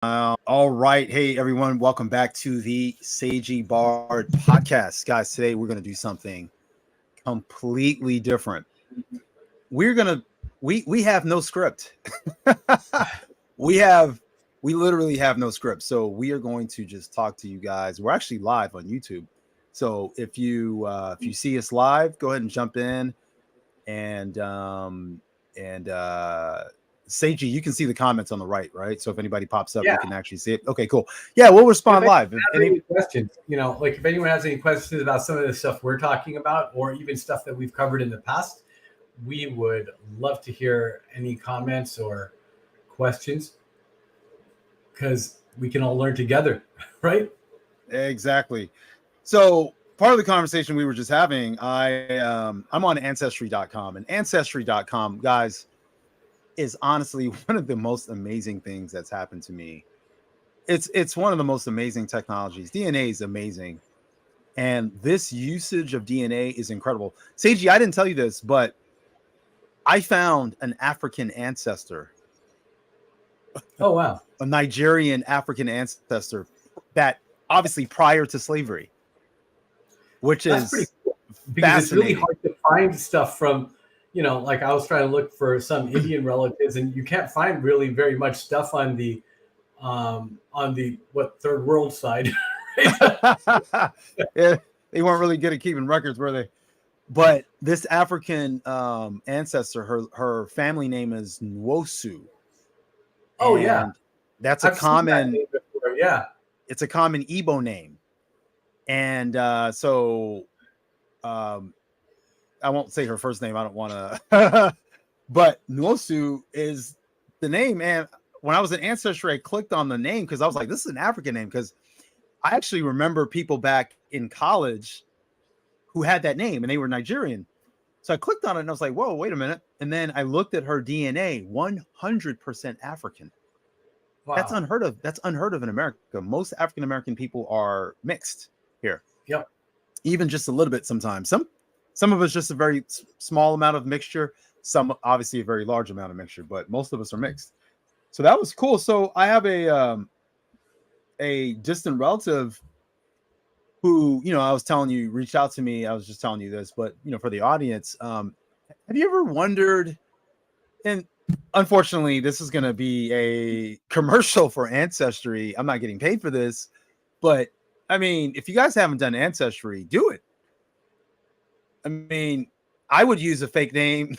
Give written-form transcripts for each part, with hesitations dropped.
All right. Hey, everyone. Welcome back to the Sagey Bard podcast. Guys, today we're going to do something completely different. We're going to, we have no script. we have, we literally have no script. So we are going to just talk to you guys. We're actually live on YouTube. So if you see us live, go ahead and jump in and Seiji, you can see the comments on the right? So if anybody pops up, Yeah. you can actually see it. Okay, cool. Yeah, we'll respond live. If any questions, like if anyone has any questions about some of the stuff we're talking about, or even stuff that we've covered in the past, we would love to hear any comments or questions because we can all learn together, right? Exactly. So part of the conversation we were just having, I'm on ancestry.com, and ancestry.com, guys, is honestly one of the most amazing things that's happened to me. It's one of the most amazing technologies. DNA is amazing, and this usage of DNA is incredible. Seiji, I didn't tell you this, but I found an African ancestor. Oh wow, a Nigerian African ancestor that obviously prior to slavery, which that's is pretty cool because it's really hard to find stuff from. Like I was trying to look for some Indian relatives, and you can't find really very much stuff on the third world side. Yeah, they weren't really good at keeping records, were they? But this African ancestor, her family name is Nwosu. Oh yeah, that's I've seen that name before. Yeah, it's a common Igbo name, and so I won't say her first name. I don't want to, but Nwosu is the name. And when I was in Ancestry, I clicked on the name because I was like, this is an African name. Because I actually remember people back in college who had that name and they were Nigerian. So I clicked on it and I was like, whoa, wait a minute. And then I looked at her DNA, 100% African. Wow. That's unheard of. That's unheard of in America. Most African American people are mixed here. Yep. Even just a little bit sometimes. Some of us just a very small amount of mixture. Some obviously a very large amount of mixture, but most of us are mixed. So that was cool. So I have a distant relative who, I was telling you, reached out to me. I was just telling you this, but for the audience, have you ever wondered? And unfortunately, this is going to be a commercial for Ancestry. I'm not getting paid for this, but I mean, if you guys haven't done Ancestry, do it. I mean, I would use a fake name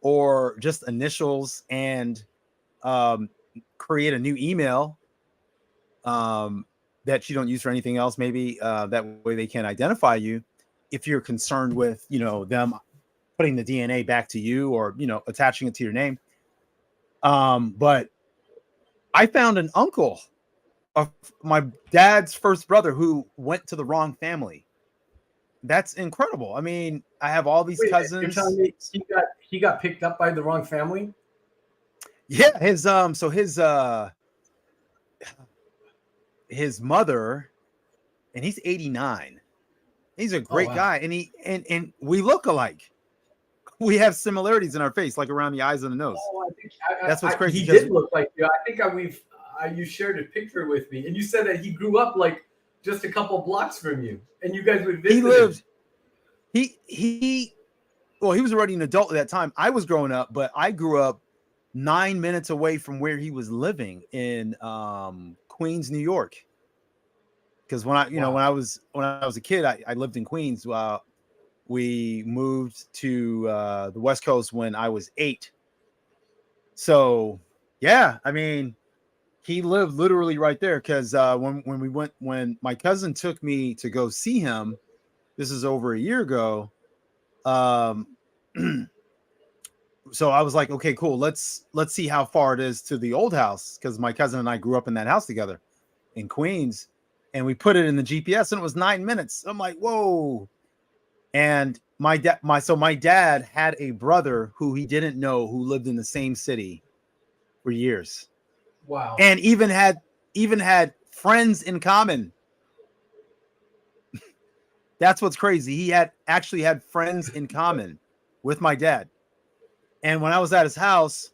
or just initials and create a new email that you don't use for anything else. Maybe that way they can identify you if you're concerned with, them putting the DNA back to you or, attaching it to your name. But I found an uncle of my dad's first brother who went to the wrong family. That's incredible. I mean, I have all these cousins. You're telling me he got picked up by the wrong family? Yeah, his mother, and he's 89. He's a great guy, and we look alike. We have similarities in our face, like around the eyes and the nose. Oh, that's what's crazy. He did look like you. I think you shared a picture with me, and you said that he grew up like just a couple blocks from you, and you guys would visit. He lived. Well, he was already an adult at that time. I was growing up, but I grew up 9 minutes away from where he was living in Queens, New York. Because when I was a kid, I lived in Queens. We moved to the West Coast when I was 8. So yeah, I mean, he lived literally right there. Because when my cousin took me to go see him, this is over a year ago. So I was like, okay, cool. Let's see how far it is to the old house, because my cousin and I grew up in that house together in Queens, and we put it in the GPS, and it was 9 minutes. I'm like, whoa. And my dad had a brother who he didn't know who lived in the same city for years. Wow. And even had friends in common. That's what's crazy. He actually had friends in common with my dad. And when I was at his house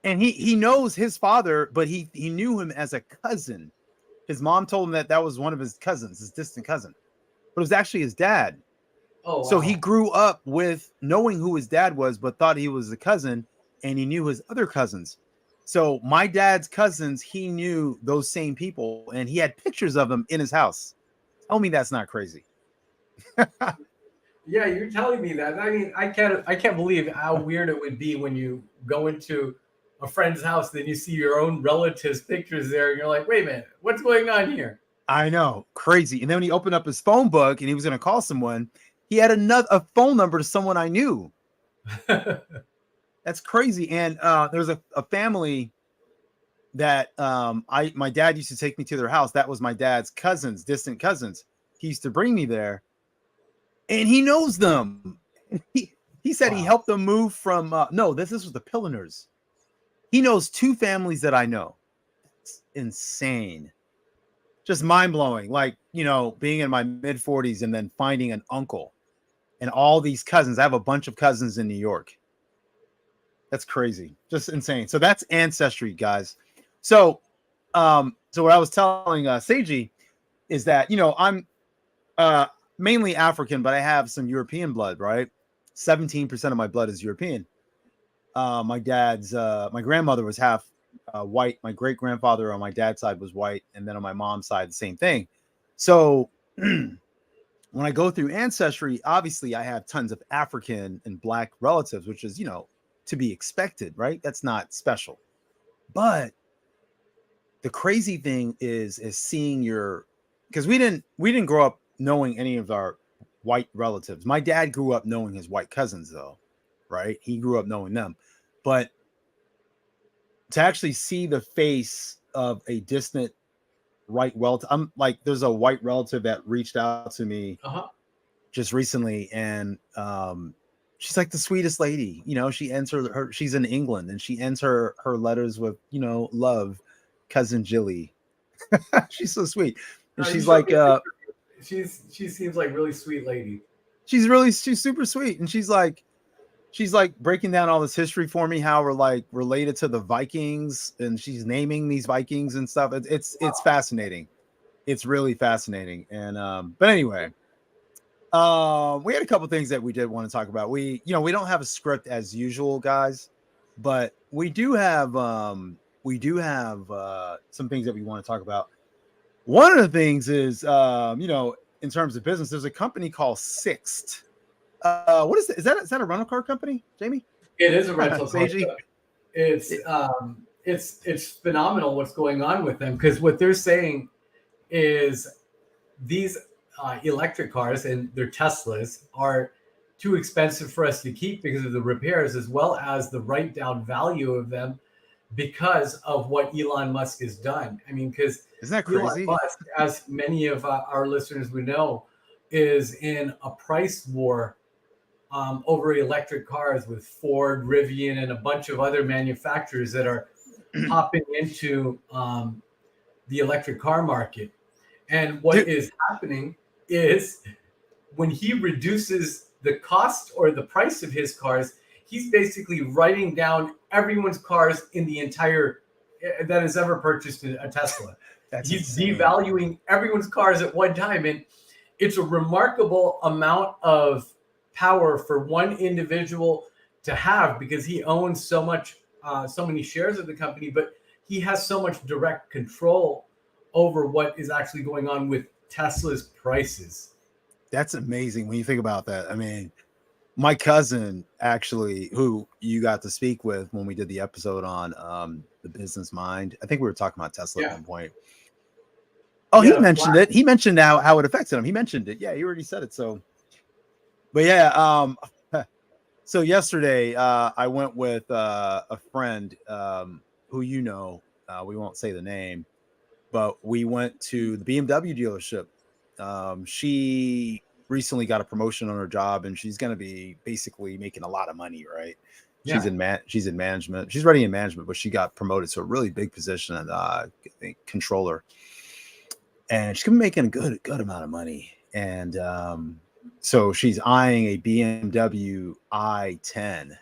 And he knows his father, but he knew him as a cousin. His mom told him that was one of his cousins, his distant cousin, but it was actually his dad. Oh, So he wow. grew up with knowing who his dad was, but thought he was a cousin, and he knew his other cousins. So my dad's cousins, he knew those same people, and he had pictures of them in his house. Tell me that's not crazy. Yeah, you're telling me that. I mean, I can't believe how weird it would be when you go into a friend's house, then you see your own relatives' pictures there, and you're like, wait a minute, what's going on here? I know, crazy. And then when he opened up his phone book and he was going to call someone, he had a phone number to someone I knew. That's crazy. And there's a family that my dad used to take me to their house. That was my dad's cousins, distant cousins. He used to bring me there, and he knows them. He said he Wow. helped them move from no, this was the Pilliners. He knows two families that I know. It's insane. Just mind-blowing. Like, being in my mid-40s and then finding an uncle and all these cousins. I have a bunch of cousins in New York. That's crazy. Just insane. So that's ancestry, guys. So what I was telling Seiji is that, I'm mainly African, but I have some European blood, right? 17% of my blood is European. My grandmother was half white. My great grandfather on my dad's side was white. And then on my mom's side, the same thing. So when I go through ancestry, obviously I have tons of African and black relatives, which is, to be expected, right? That's not special. But the crazy thing is seeing because we didn't grow up knowing any of our white relatives. My dad grew up knowing his white cousins, though, right? He grew up knowing them. But to actually see the face of a distant white relative, I'm like, there's a white relative that reached out to me Uh-huh. just recently, and she's like the sweetest lady. She ends her she's in England, and she ends her letters with, love, cousin Jilly. She's so sweet. And You she's showed like me a picture. She seems like a really sweet lady. she's super sweet. And she's like breaking down all this history for me, how we're like related to the Vikings, and she's naming these Vikings and stuff. It's fascinating. It's really fascinating. And but anyway, we had a couple things that we did want to talk about. We don't have a script as usual, guys, but we do have some things that we want to talk about. One of the things is in terms of business, there's a company called Sixt. What is that? Is that a rental car company, Jamie? It is a rental car. Seiji? It's phenomenal what's going on with them, because what they're saying is these electric cars and their Teslas are too expensive for us to keep because of the repairs, as well as the write down value of them because of what Elon Musk has done. I mean, because Isn't that Elon crazy? Musk, as many of our listeners would know, is in a price war over electric cars with Ford, Rivian, and a bunch of other manufacturers that are hopping into the electric car market. And what Dude, is happening is when he reduces the cost or the price of his cars, he's basically writing down everyone's cars in the entire that has ever purchased a Tesla. that's He's insane. devaluing everyone's cars at one time, and it's a remarkable amount of power for one individual to have, because he owns so many shares of the company, but he has so much direct control over what is actually going on with Tesla's prices. That's amazing when you think about that. I mean, my cousin, actually, who you got to speak with when we did the episode on the business mind, I think we were talking about Tesla at Yeah. one point. Oh, He he had a mentioned flat. it. He mentioned how it affected him. He mentioned it. Yeah, he already said it. So, but yeah, so yesterday I went with a friend who we won't say the name, but we went to the BMW dealership. She recently got a promotion on her job, and she's going to be basically making a lot of money, right? She's Yeah. in management. She's already in management, but she got promoted to a really big position as I think controller. And she's gonna be making a good amount of money. And so she's eyeing a BMW i10,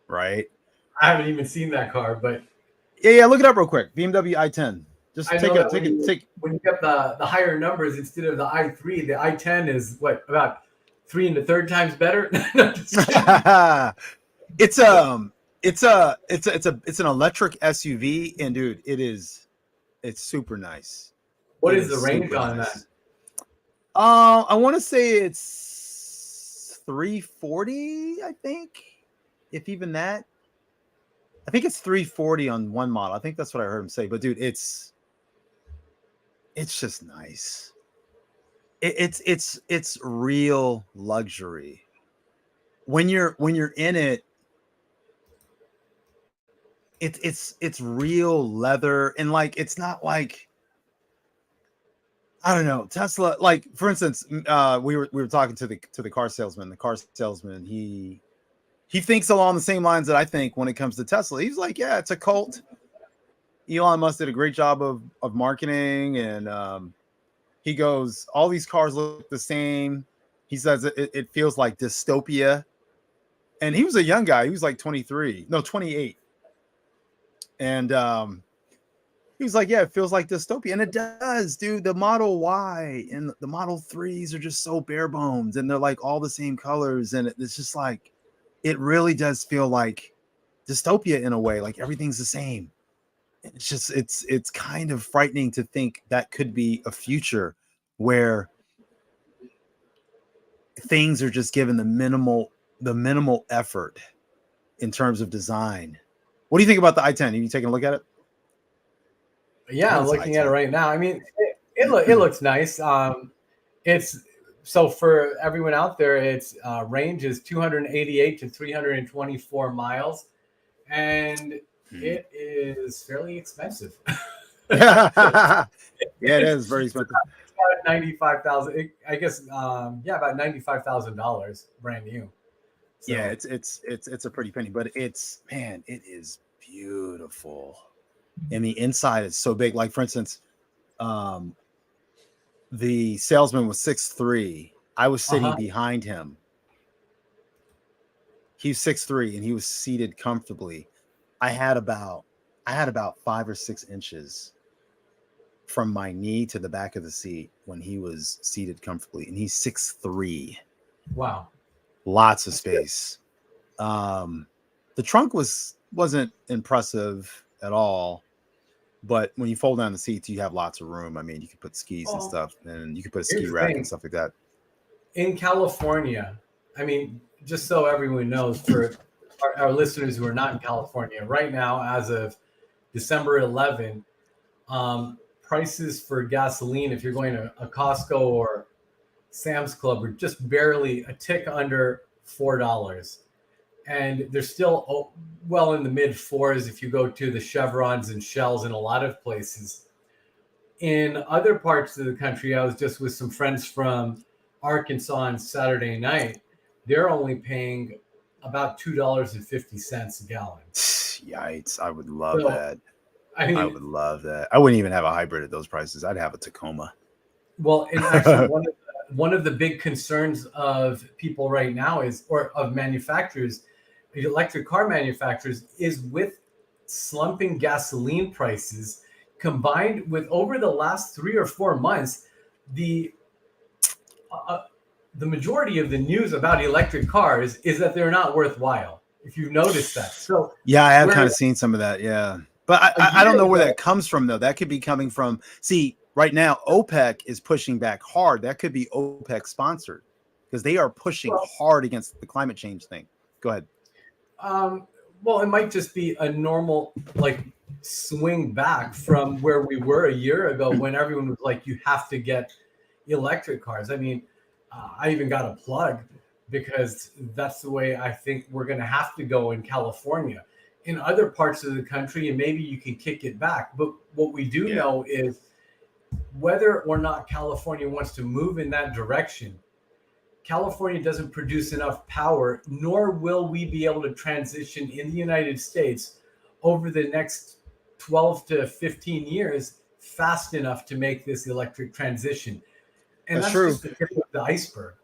right? I haven't even seen that car, but Yeah, look it up real quick. BMW i10. Just I know that when you get the higher numbers instead of the i3, the i10 is what, about 3 1/3 times better. No, just kidding. It's it's an electric SUV, and dude, it's super nice. What It is is the range super on that? nice. I want to say it's 340, I think, if even that. I think it's 340 on one model. I think that's what I heard him say. But dude, it's just nice. It's real luxury. When you're in it, it's real leather, and like it's not like, I don't know, Tesla. Like for instance, we were talking to the car salesman. The car salesman, he thinks along the same lines that I think when it comes to Tesla. He's like, yeah, it's a cult. Elon Musk did a great job of marketing, and he goes, all these cars look the same. He says it feels like dystopia. And he was a young guy. He was like 23, no, 28. And he was like, yeah, it feels like dystopia. And it does, dude. The Model Y and the Model 3s are just so bare bones, and they're like all the same colors. And it's just like, it really does feel like dystopia in a way, like everything's the same. It's just, it's kind of frightening to think that could be a future where things are just given the minimal effort in terms of design. What do you think about the i10? Have you taken a look at it? Yeah, I'm looking at it right now. I mean, it looks nice. It's so for everyone out there, its range is 288 to 324 miles, and it is fairly expensive. Yeah, it is very expensive. 95,000, I guess. Yeah, about $95,000, brand new. So, yeah, it's a pretty penny, but it's, man, it is beautiful, and the inside is so big. Like for instance, the salesman was 6'3". I was sitting behind him. He's 6'3", and he was seated comfortably. I had about 5 or 6 inches from my knee to the back of the seat when he was seated comfortably, and he's 6'3". Wow. Lots of space. The trunk wasn't impressive at all, but when you fold down the seats, you have lots of room. I mean, you could put skis and stuff, and you could put a ski rack and stuff like that. In California, I mean, just so everyone knows, for our listeners who are not in California, right now, as of December 11, prices for gasoline, if you're going to a Costco or Sam's Club, are just barely a tick under $4. And they're still well in the mid fours if you go to the Chevrons and Shells in a lot of places. In other parts of the country, I was just with some friends from Arkansas on Saturday night. They're only paying about $2.50 a gallon. Yikes! I would love that. I mean, I would love that. I wouldn't even have a hybrid at those prices. I'd have a Tacoma. Well, and actually, one of the big concerns of people right now or of manufacturers, electric car manufacturers, is with slumping gasoline prices, combined with over the last 3 or 4 months, the majority of the news about electric cars is that they're not worthwhile. If you've noticed that. So yeah, I have kind of seen some of that. Yeah. But I don't know where that comes from, though. That could be coming from, see, right now, OPEC is pushing back hard. That could be OPEC sponsored, because they are pushing hard against the climate change thing. Go ahead. Well, it might just be a normal, like, swing back from where we were a year ago when everyone was like, you have to get electric cars. I mean, I even got a plug because that's the way I think we're going to have to go in California. In other parts of the country, and maybe you can kick it back. But what we do know is whether or not California wants to move in that direction, California doesn't produce enough power, nor will we be able to transition in the United States over the next 12 to 15 years fast enough to make this electric transition. And that's true. Just the tip of the iceberg.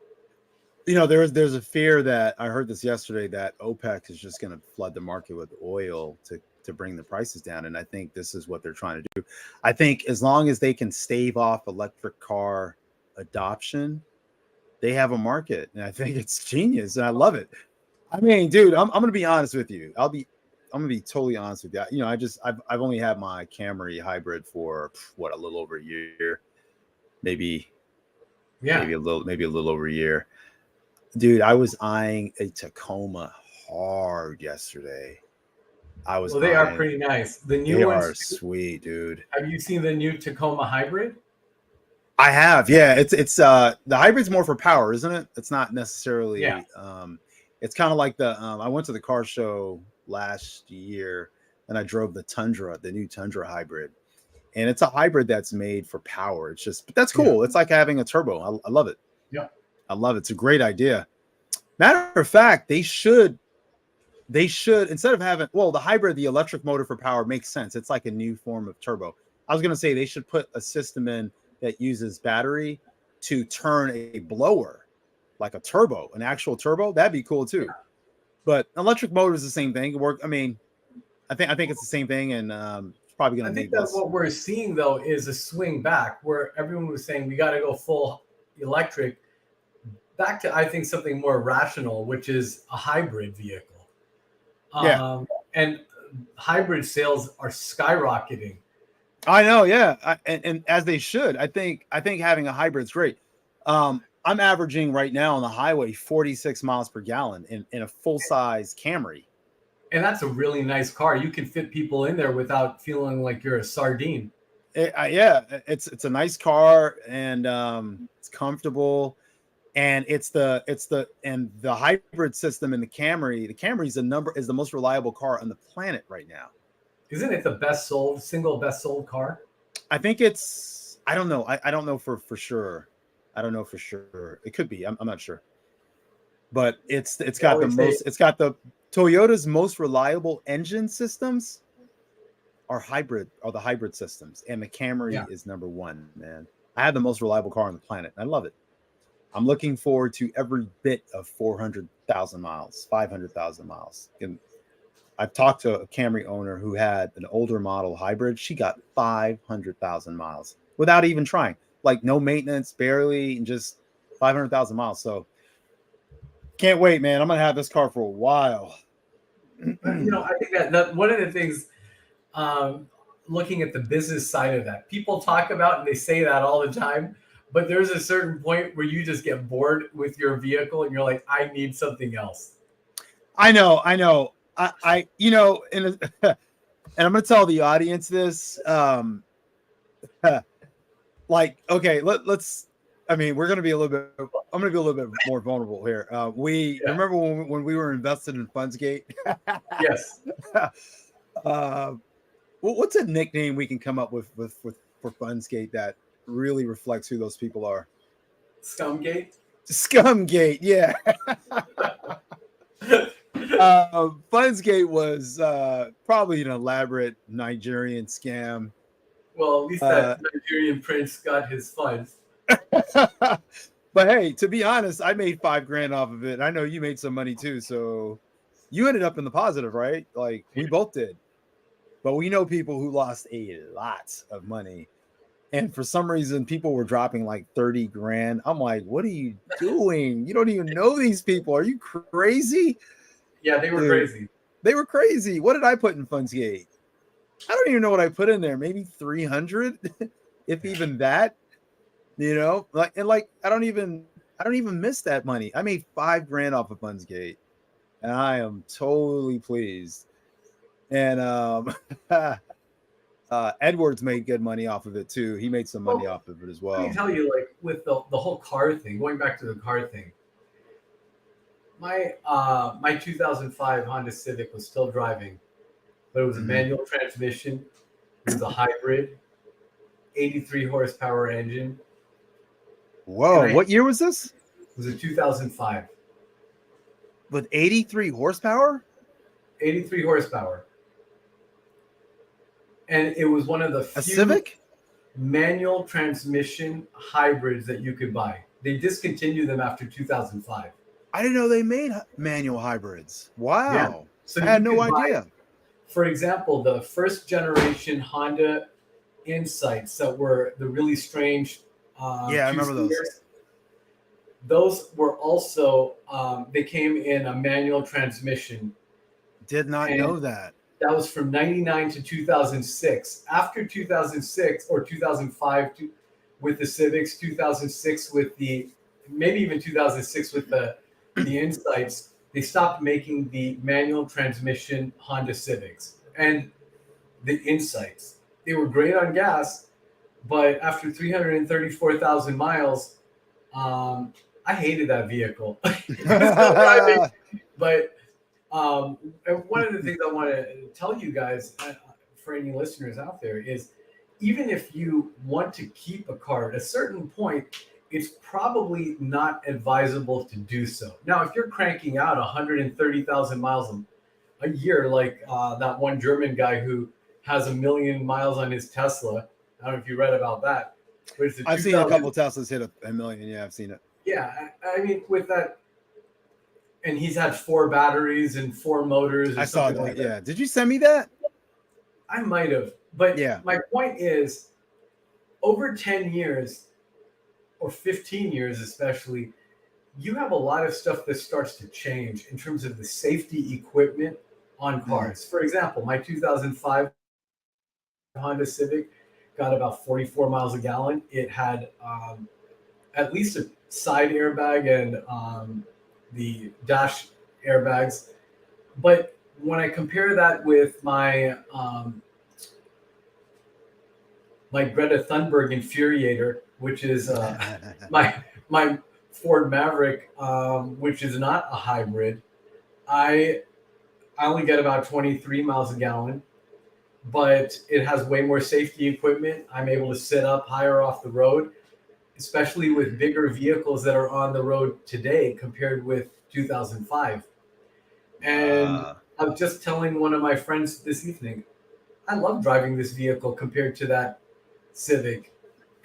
there's a fear that I heard this yesterday that OPEC is just going to flood the market with oil to bring the prices down, and I think this is what they're trying to do. I think as long as they can stave off electric car adoption, they have a market, and I think it's genius, and I love it. I mean, dude, I'm gonna be honest with you. I'm gonna be totally honest with you. I've only had my Camry hybrid for what, a little over a year, maybe Yeah. maybe a little over a year. Dude, I was eyeing a Tacoma hard yesterday. I was Well, they are eyeing. pretty nice. The new They are ones too. sweet, dude. Have you seen the new Tacoma hybrid? I have, yeah. It's the hybrid's more for power, isn't it? It's not Yeah. necessarily it's kind of like the I went to the car show last year and I drove the Tundra, the new Tundra hybrid. And it's a hybrid that's made for power. It's just, but that's Yeah. cool. It's like having a turbo. I love it. Yeah. I love it. It's a great idea. Matter of fact, they should instead of having, well, the hybrid, the electric motor for power makes sense. It's like a new form of turbo. I was going to say they should put a system in that uses battery to turn a blower like a turbo, an actual turbo. That'd be cool too. But electric motor is the same thing. Work. I mean, I think it's the same thing, and it's probably I going to think need that this. what we're seeing though is a swing back where everyone was saying we got to go full electric, back to I think something more rational, which is a hybrid vehicle. Yeah, And hybrid sales are skyrocketing. I know. Yeah, and as they should. I think having a hybrid is great. I'm averaging right now on the highway 46 miles per gallon in a full size Camry. And that's a really nice car. You can fit people in there without feeling like you're a sardine. Yeah, it's a nice car, and it's comfortable, and the hybrid system in the Camry. The Camry is the most reliable car on the planet right now. Isn't it the single best sold car? I think it's. I don't know. I don't know for sure. I don't know for sure. It could be. I'm not sure. But it's They got the always say, most. It's got the Toyota's most reliable engine systems are the hybrid systems, and the Camry yeah, is number one. Man, I have the most reliable car on the planet. And I love it. I'm looking forward to every bit of 400,000 miles, 500,000 miles. And I've talked to a Camry owner who had an older model hybrid. She got 500,000 miles without even trying, like no maintenance, barely, and just 500,000 miles. So can't wait, man. I'm gonna have this car for a while. I think that one of the things, um, looking at the business side of that, people talk about and they say that all the time, but there's a certain point where you just get bored with your vehicle and you're like, I need something else. I know. And I'm gonna tell the audience this. Like, okay, let's. I mean, we're gonna be a little bit. I'm gonna be a little bit more vulnerable here. We Yeah. remember when we were invested in Fundsgate. Yes. What's a nickname we can come up with for Fundsgate that really reflects who those people are? Scumgate. Scumgate, yeah. Fundsgate was probably an elaborate Nigerian scam. Well, at least that Nigerian prince got his funds. But hey, to be honest, I made $5,000 off of it. I know you made some money too, so you ended up in the positive, right? Like we both did. But we know people who lost a lot of money. And for some reason, people were dropping like 30 grand. I'm like, what are you doing? You don't even know these people. Are you crazy? Yeah, they were Dude, crazy. they were crazy. What did I put in Fundsgate? I don't even know what I put in there. Maybe 300, if even that. I don't even miss that money. I made $5,000 off of Fundsgate, and I am totally pleased. And Edwards made good money off of it too. He made some money off of it as well. Let me tell you, like with the whole car thing, going back to the car thing, my 2005 Honda Civic was still driving, but it was a manual transmission. It was a hybrid, 83 horsepower engine. Whoa! What year was this? It was a 2005. With 83 horsepower? 83 horsepower. And it was one of the few Civic? manual transmission hybrids that you could buy. They discontinued them after 2005. I didn't know they made manual hybrids. Yeah. Wow. So I had you no could buy, idea. for example, the first generation Honda Insights that were the really strange Yeah, I remember those. two-seaters. Those were also they came in a manual transmission, Did not and know that. that was from 99 to 2006. After 2006 or 2005 with the Civics, 2006 with the maybe even 2006 with the Insights, they stopped making the manual transmission Honda Civics and the Insights. They were great on gas, but after 334,000 miles, I hated that vehicle. Still driving, but and one of the things I want to tell you guys, for any listeners out there, is even if you want to keep a car at a certain point, it's probably not advisable to do so. Now, if you're cranking out 130,000 miles a year, like that one German guy who has 1 million miles on his Tesla, I don't know if you read about that. But it's I've seen a couple Teslas hit a million. Yeah, I've seen it. Yeah, I mean, with that, and he's had 4 batteries and 4 motors. Or I saw that. Like yeah. Did you send me that? I might have. But yeah, my point is, over 10 years or 15 years, especially, you have a lot of stuff that starts to change in terms of the safety equipment on cars. For example, my 2005 Honda Civic got about 44 miles a gallon. It had at least a side airbag and the dash airbags. But when I compare that with my my Greta Thunberg Infuriator, which is my Ford Maverick, which is not a hybrid, I only get about 23 miles a gallon, but it has way more safety equipment. I'm able to sit up higher off the road, especially with bigger vehicles that are on the road today compared with 2005. And I was just telling one of my friends this evening, I love driving this vehicle compared to that Civic.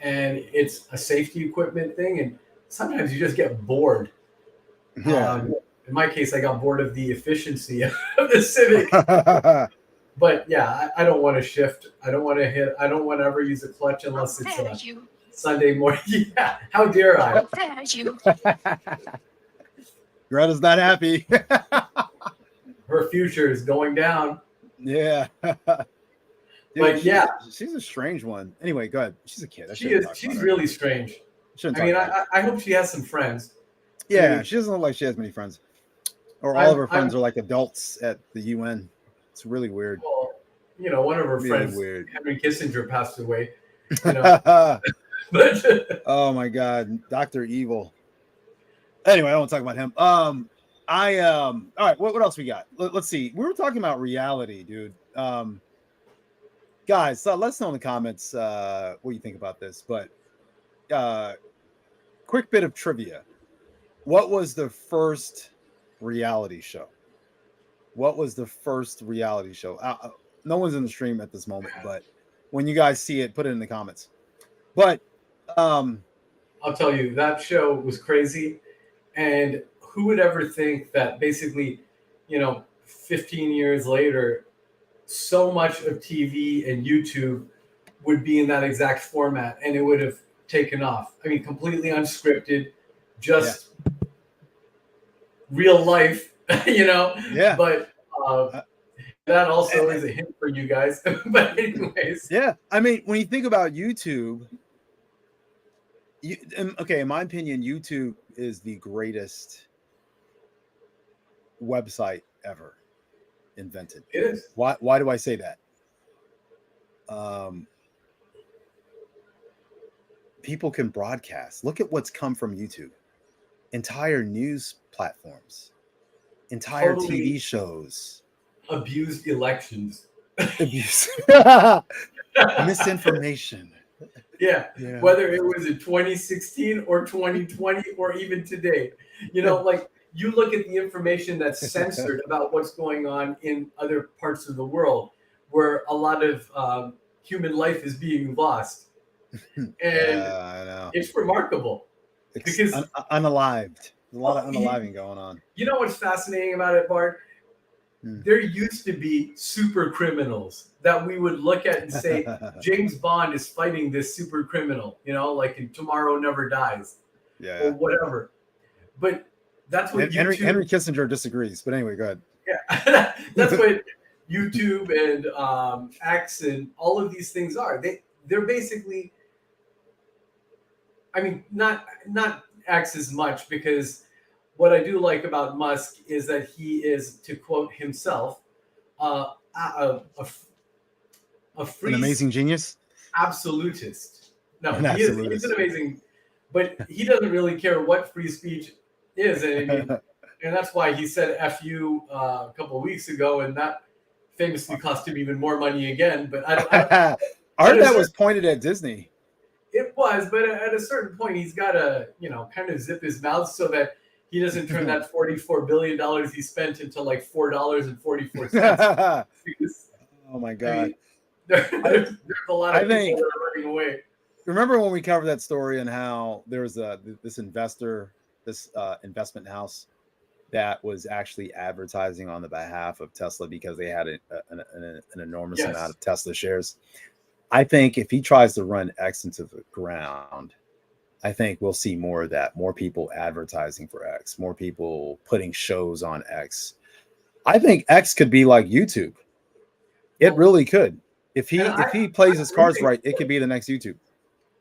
And it's a safety equipment thing. And sometimes you just get bored. Yeah. In my case, I got bored of the efficiency of the Civic. But yeah, I don't want to shift. I don't want to hit. I don't want to ever use a clutch unless it's a Sunday morning. Yeah, how dare I? Greta's not happy. Her future is going down. Yeah. Dude, but yeah, she's a strange one. Anyway, go ahead. She's a kid. She's really strange. I mean, I hope she has some friends. Yeah, I mean, she doesn't look like she has many friends. Or all of her friends are like adults at the UN. It's really weird. Well, you know, one of her really friends, weird. Henry Kissinger, passed away. You know. Oh my God, Dr. Evil. Anyway, I don't want to talk about him. All right, what else we got? Let's see. We were talking about reality, dude. Guys, let us know in the comments what you think about this. But quick bit of trivia. What was the first reality show? What was the first reality show? No one's in the stream at this moment, but when you guys see it, put it in the comments. But I'll tell you, that show was crazy. And who would ever think that basically, 15 years later, so much of TV and YouTube would be in that exact format and it would have taken off. I mean, completely unscripted, just real life, Yeah. But that also is a hint for you guys. But anyways. Yeah. I mean, when you think about YouTube, in my opinion, YouTube is the greatest website ever invented. It is. Why do I say that? People can broadcast. Look at what's come from YouTube. Entire news platforms, entire TV shows, abused elections, misinformation. Yeah, whether it was in 2016 or 2020 or even today, like you look at the information that's censored about what's going on in other parts of the world where a lot of human life is being lost. And I know. It's remarkable. because unalived. There's a lot of well, unaliving going on. you know what's fascinating about it, Bart? There used to be super criminals that we would look at and say, James Bond is fighting this super criminal, you know, like in Tomorrow Never Dies or whatever. But that's what Henry YouTube. Kissinger disagrees. But anyway, go ahead. Yeah, that's what YouTube and X and all of these things are. They're basically, I mean, not X as much, because what I do like about Musk is that he is, to quote himself, a free An amazing genius. absolutist. No, An he's absolutist. an amazing, but he doesn't really care what free speech is. And I mean, and that's why he said "F you" a couple of weeks ago, and that famously cost him even more money again. But I Art that was pointed at Disney. It was, but at a certain point, he's got to, kind of zip his mouth so that he doesn't turn that $44 billion he spent into like $4.44. Oh my God. I mean, there's a lot of people that are running away. Remember when we covered that story and how there was this investment house that was actually advertising on the behalf of Tesla because they had an enormous amount of Tesla shares? I think if he tries to run X into the ground, I think we'll see more of that. More people advertising for X, more people putting shows on X. I think X could be like YouTube. It really could. If he plays his cards right, it could be the next YouTube.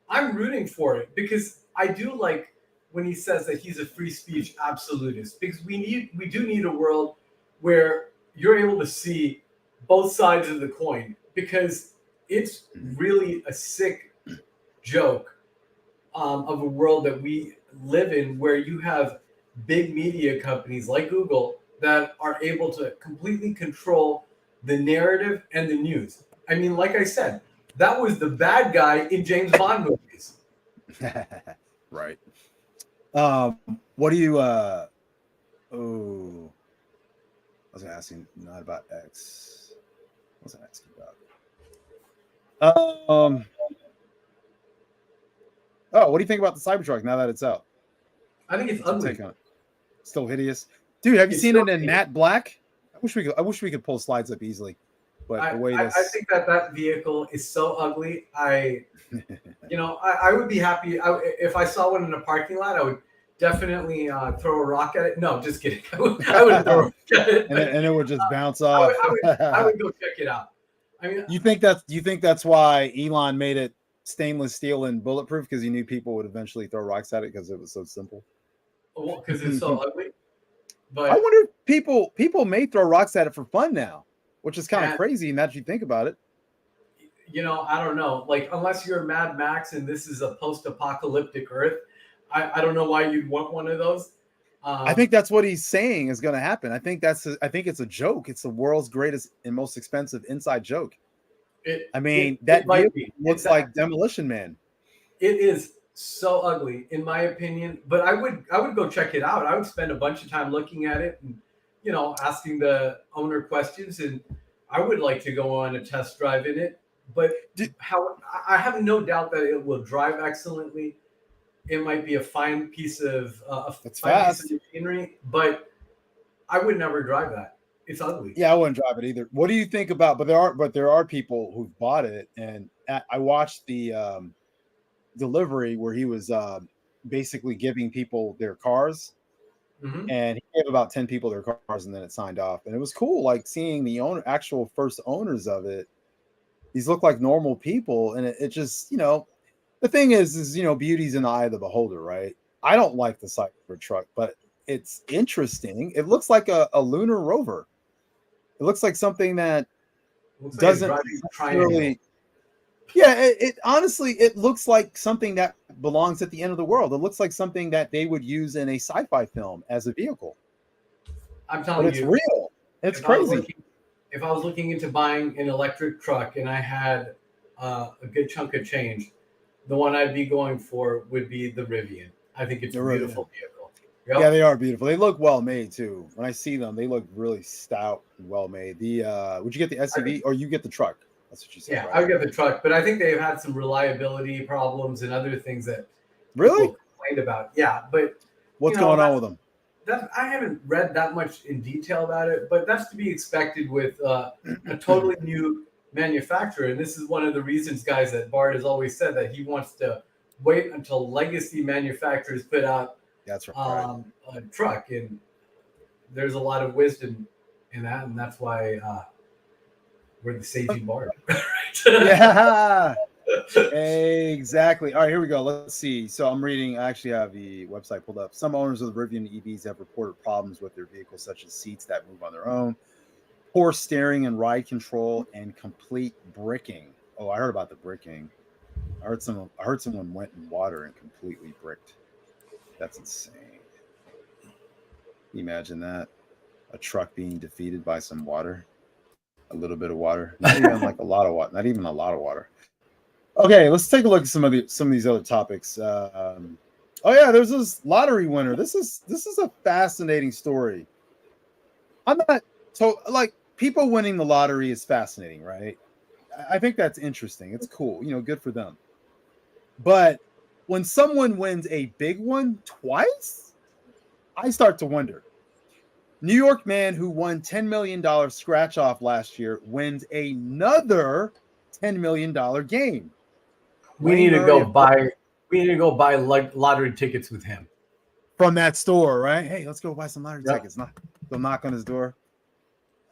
I'm rooting for it because I do like when he says that he's a free speech absolutist, because we do need a world where you're able to see both sides of the coin, because it's really a sick joke of a world that we live in, where you have big media companies like Google that are able to completely control the narrative and the news. I mean, like I said, that was the bad guy in James Bond movies. Right. What do you I was asking not about X. What was I asking about? Oh, what do you think about the Cybertruck now that it's out? I think it's ugly. Take on it. Still hideous, dude. Have you seen it in matte black? I wish we could pull slides up easily, but the way I think that vehicle is so ugly. I would be happy if I saw one in a parking lot. I would definitely throw a rock at it. No, just kidding. I would throw a rock at it, and it would just bounce off. I would go check it out. I mean, you think that's why Elon made it stainless steel and bulletproof, because he knew people would eventually throw rocks at it because it was so simple? Well, because it's so ugly. But I wonder if people may throw rocks at it for fun now, which is kind of crazy now that you think about it. I don't know. Like, unless you're Mad Max and this is a post-apocalyptic Earth, I don't know why you'd want one of those. I think that's what he's saying is going to happen. I think it's a joke. It's the world's greatest and most expensive inside joke. That looks like Demolition Man. It is so ugly, in my opinion. But I would go check it out. I would spend a bunch of time looking at it and asking the owner questions, and I would like to go on a test drive in it. But I have no doubt that it will drive excellently. It might be a fine piece of machinery, but I would never drive that. It's ugly. Yeah, I wouldn't drive it either. What do you think about? But there are people who've bought it, and I watched the delivery where he was basically giving people their cars, and he gave about 10 people their cars, and then it signed off. And it was cool, like seeing the actual first owners of it. These look like normal people, and it just the thing is beauty's in the eye of the beholder, right? I don't like the Cybertruck, but it's interesting. It looks like a lunar rover. It looks like something that doesn't really. Yeah, it honestly, it looks like something that belongs at the end of the world. It looks like something that they would use in a sci-fi film as a vehicle. I'm telling you, it's real. It's crazy. If I was looking into buying an electric truck and I had a good chunk of change, the one I'd be going for would be the Rivian. I think it's a beautiful vehicle. Yep. Yeah, they are beautiful. They look well made too. When I see them, they look really stout and well made. Would you get the SUV or you get the truck? That's what you said. Yeah, right? I would get the truck, but I think they've had some reliability problems and other things that really complained about. Yeah, but What's going on with them? I haven't read that much in detail about it, but that's to be expected with a totally new manufacturer. And this is one of the reasons, guys, that Bart has always said that he wants to wait until legacy manufacturers put out That's right. a truck. And there's a lot of wisdom in that, and that's why we're the sagey Bart. Yeah. Exactly. All right, here we go. Let's see. So I'm reading. I actually have the website pulled up. Some owners of the Rivian EVs have reported problems with their vehicles, such as seats that move on their own, poor steering and ride control, and complete bricking. Oh, I heard about the bricking. I heard someone went in water and completely bricked. That's insane. Imagine that. A truck being defeated by some water. A little bit of water. Not even like a lot of water. Not even a lot of water. Okay, let's take a look at some of these other topics. Oh yeah, there's this lottery winner. This is a fascinating story. I'm not like people winning the lottery is fascinating, right? I think that's interesting. It's cool, good for them. But when someone wins a big one twice, I start to wonder. New York man who won $10 million scratch off last year wins another $10 million game. We need to go buy lottery tickets with him from that store, right? Hey, let's go buy some lottery tickets. They'll knock on his door.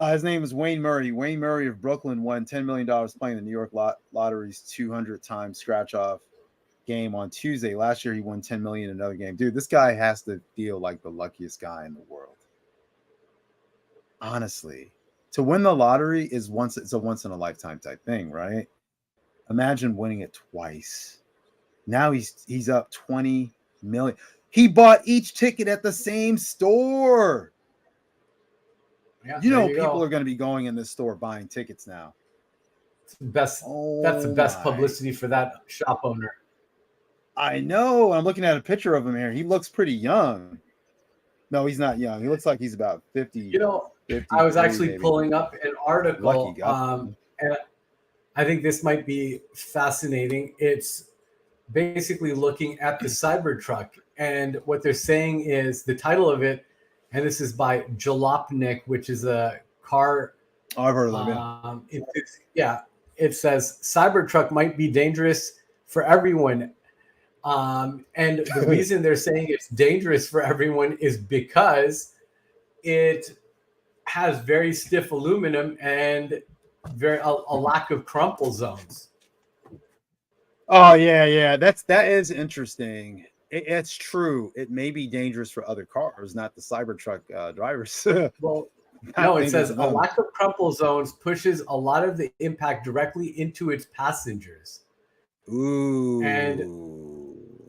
His name is Wayne Murray. Wayne Murray of Brooklyn won $10 million playing the New York Lottery's 200-time scratch-off game on Tuesday. Last year, he won $10 million in another game. Dude, this guy has to feel like the luckiest guy in the world. Honestly, to win the lottery it's a once-in-a-lifetime type thing, right? Imagine winning it twice. Now he's up 20 million. He bought each ticket at the same store. Yeah, people are going to be going in this store buying tickets now. That's the best publicity for that shop owner. I know. I'm looking at a picture of him here. He looks pretty young. No, he's not young. He looks like he's about 50. I was actually pulling up an article, and I think this might be fascinating. It's basically looking at the Cybertruck, and what they're saying is the title of it, and this is by Jalopnik, which is a car. Oh, I've heard of them. It says Cybertruck might be dangerous for everyone. And the reason they're saying it's dangerous for everyone is because it has very stiff aluminum and a lack of crumple zones. Oh yeah, that is interesting. It's true. It may be dangerous for other cars, not the Cybertruck drivers. Well, no, it says a lack of crumple zones pushes a lot of the impact directly into its passengers. Ooh. And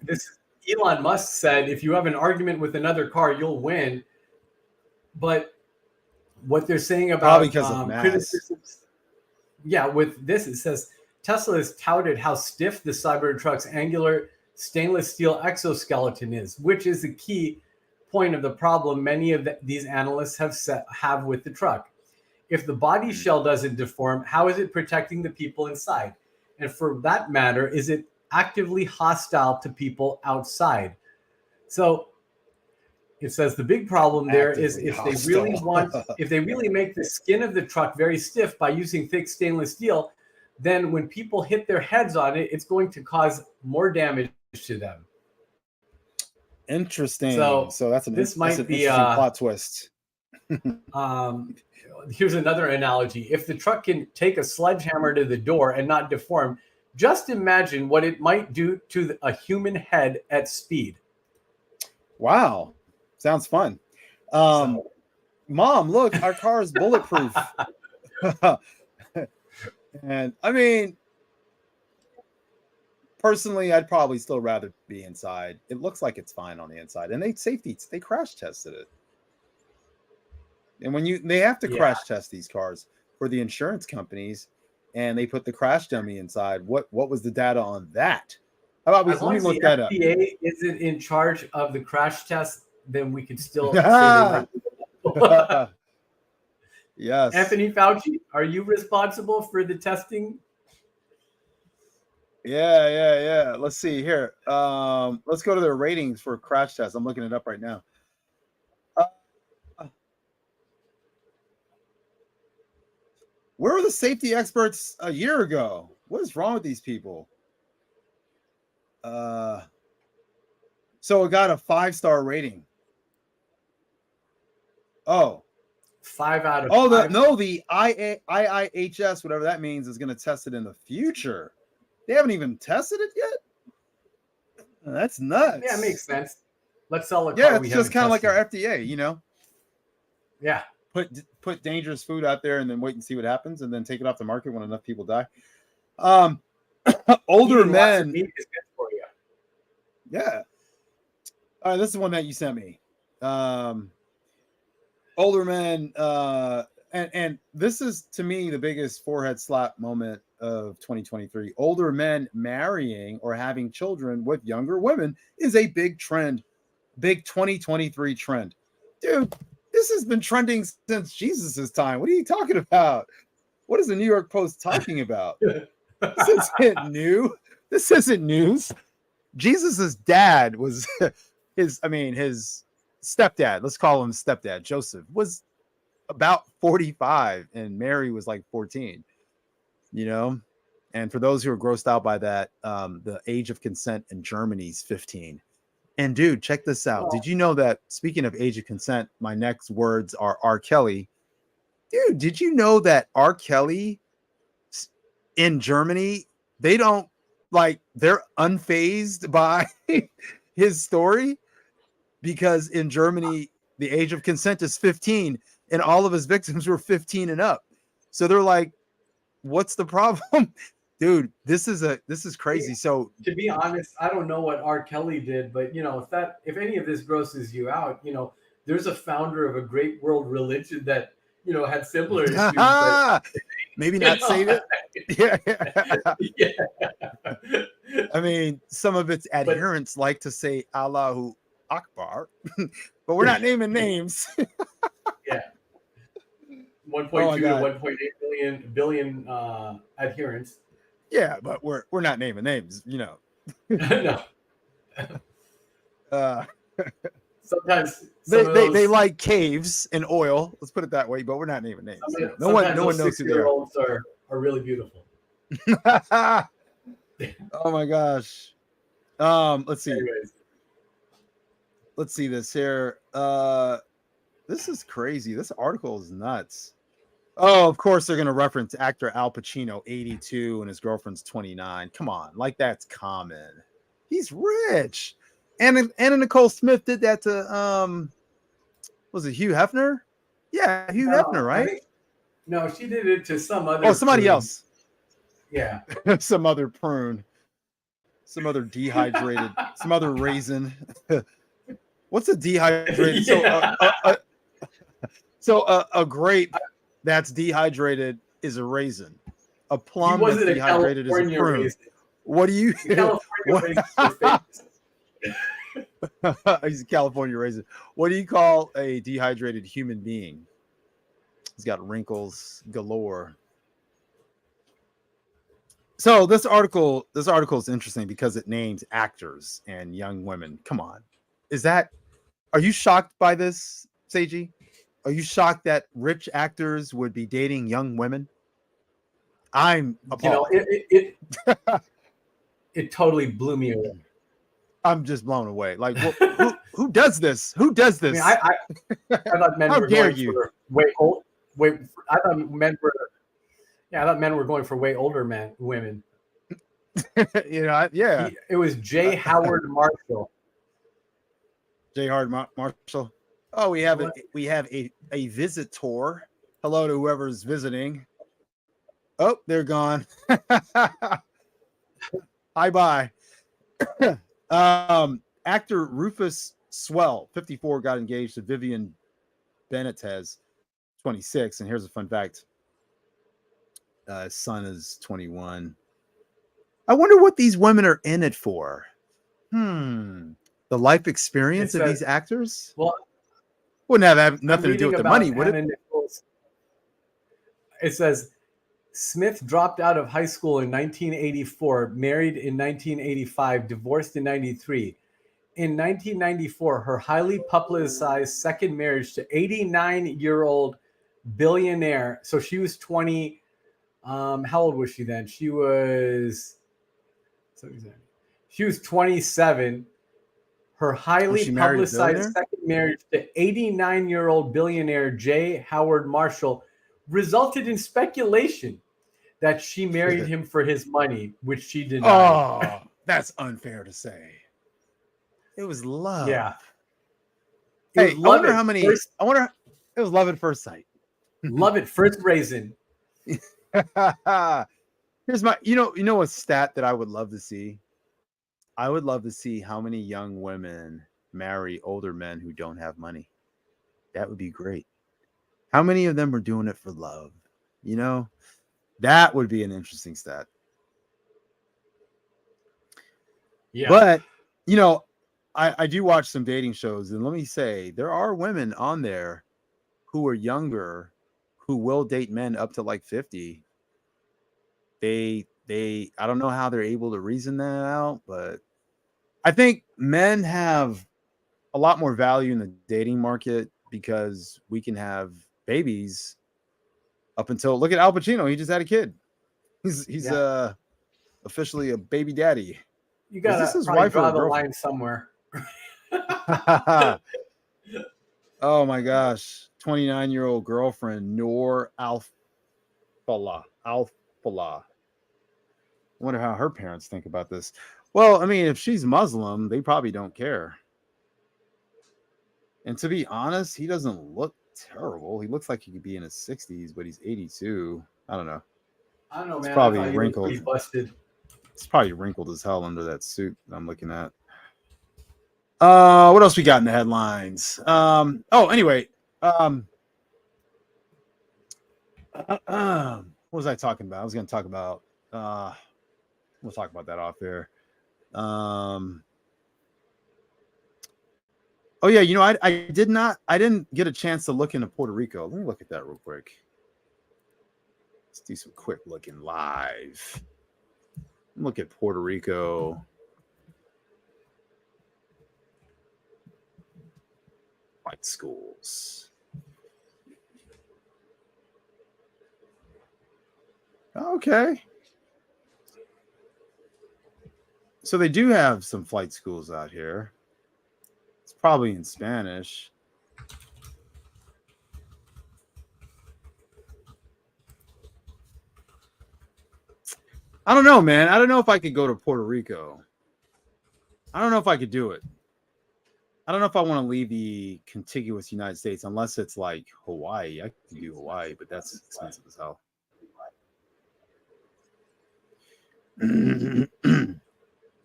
this Elon Musk said, if you have an argument with another car, you'll win. But what they're saying about probably because of criticisms, with this, it says Tesla has touted how stiff the Cybertruck's angular stainless steel exoskeleton is, which is the key point of the problem many of these analysts have with the truck. If the body shell doesn't deform, how is it protecting the people inside? And for that matter, is it actively hostile to people outside? So it says the big problem there is if they really make the skin of the truck very stiff by using thick stainless steel, then when people hit their heads on it, it's going to cause more damage to them. Interesting. So that's an interesting plot twist. Here's another analogy. If the truck can take a sledgehammer to the door and not deform, just imagine what it might do to a human head at speed. Wow. Sounds fun. Mom, look, our car is bulletproof. And I mean, personally, I'd probably still rather be inside. It looks like it's fine on the inside. And they crash tested it. And they have to crash test these cars for the insurance companies, and they put the crash dummy inside. What was the data on that? How about let me look that up. If the FDA isn't in charge of the crash test, then we could still say yes. Anthony Fauci, are you responsible for the testing? Yeah. Let's see here. Let's go to their ratings for Crash Test. I'm looking it up right now. Where were the safety experts a year ago? What is wrong with these people? So it got a 5-star rating. Oh, 5 out of 5. The IIHS, whatever that means, is going to test it in the future. They haven't even tested it yet. That's nuts. Yeah, it makes sense. Let's sell a car. Yeah, it's just kind of like our FDA, Yeah. Put dangerous food out there and then wait and see what happens, and then take it off the market when enough people die. Older men. Meat is good for you. Yeah. All right, this is one that you sent me. Older men, and this is to me the biggest forehead slap moment of 2023. Older men marrying or having children with younger women is a big trend, big 2023 trend. Dude, this has been trending since Jesus's time. What are you talking about? What is the New York Post talking about? This isn't new. This isn't news. Jesus's dad was his stepdad, let's call him stepdad, Joseph, was about 45 and Mary was like 14, and for those who are grossed out by that, the age of consent in Germany is 15. And dude, check this out. Did you know that, speaking of age of consent, my next words are R. Kelly? Dude, did you know that R. Kelly in Germany, they're unfazed by his story? Because in Germany, the age of consent is 15 and all of his victims were 15 and up. So they're like, what's the problem? Dude, this is crazy. So to be honest, I don't know what R. Kelly did, but if any of this grosses you out, there's a founder of a great world religion that, had similar issues. But, maybe not save it. Yeah. I mean, some of its adherents like to say Allahu Akbar, but we're not naming names. Yeah. 1.2 to 1.8 billion adherents. Yeah, but we're not naming names, No. Sometimes they like caves and oil. Let's put it that way. But we're not naming names. No one knows who they are really beautiful. Oh my gosh. Let's see. Anyways. Let's see this here. This is crazy. This article is nuts. Oh, of course they're gonna reference actor Al Pacino, 82, and his girlfriend's 29. Come on, like that's common. He's rich. Anna Nicole Smith did that to was it Hugh Hefner? Yeah, Hugh Hefner, right? No, she did it to some other. Oh, somebody else. Yeah. Some other prune. Some other dehydrated, some other raisin. What's a dehydrated? Yeah. So a grape that's dehydrated is a raisin. A plum that's dehydrated is a prune. Raisin. What do you? He's a California raisin. What do you call a dehydrated human being? He's got wrinkles galore. So this article is interesting because it names actors and young women. Come on, are you shocked by this, Seiji? Are you shocked that rich actors would be dating young women? I'm appalled. It totally blew me away. I'm just blown away. Like, who does this? Who does this? I thought men How were dare going you? For I thought men were going for way older women. Yeah. It was J. Howard Marshall. J. Howard Marshall. Oh, we have a visitor. Hello to whoever's visiting. Oh, they're gone. Hi, bye. Actor Rufus Swell, 54, got engaged to Vivian Benitez, 26. And here's a fun fact. His son is 21. I wonder what these women are in it for. The life experience of these actors? Well, wouldn't have nothing to do with the money, would it? It says Smith dropped out of high school in 1984, married in 1985, divorced in 93. In 1994, her highly publicized second marriage to 89-year-old billionaire. So she was 20. How old was she then? She was 27. Her highly she married a publicized billionaire? second marriage to 89-year-old billionaire J. Howard Marshall resulted in speculation that she married him for his money, which she denied. Oh, that's unfair to say. It was love. Yeah. Hey, I wonder how many. I wonder. It was love at first sight. Love it, first raisin. Here's my. You know a stat that I would love to see. I would love to see how many young women marry older men who don't have money. That would be great. How many of them are doing it for love? You know, that would be an interesting stat. Yeah. But, you know, I do watch some dating shows, and let me say, there are women on there who are younger who will date men up to like 50. I don't know how they're able to reason that out, but I think men have a lot more value in the dating market because we can have babies up until, look at Al Pacino. He just had a kid. He's officially a baby daddy. You got to probably draw the line somewhere. Oh my gosh. 29-year-old girlfriend, Noor Al-Falah. I wonder how her parents think about this. Well, I mean, if she's Muslim, they probably don't care. And to be honest, he doesn't look terrible. He looks like he could be in his 60s, but he's 82. I don't know. I don't know, man. It's probably I wrinkled. pretty busted. It's probably wrinkled as hell under that suit that I'm looking at. What else we got in the headlines? Anyway. What was I talking about? I was going to talk about. We'll talk about that off there. Oh yeah, you know, I didn't get a chance to look into Puerto Rico. Let me look at that real quick. Let's do some quick looking live. Look at Puerto Rico. White schools. Okay. So they do have some flight schools out here. It's probably in Spanish. I don't know, man. I don't know if I could go to Puerto Rico. I don't know if I could do it. I don't know if I want to leave the contiguous United States unless it's like Hawaii. I could do Hawaii, but that's expensive as hell.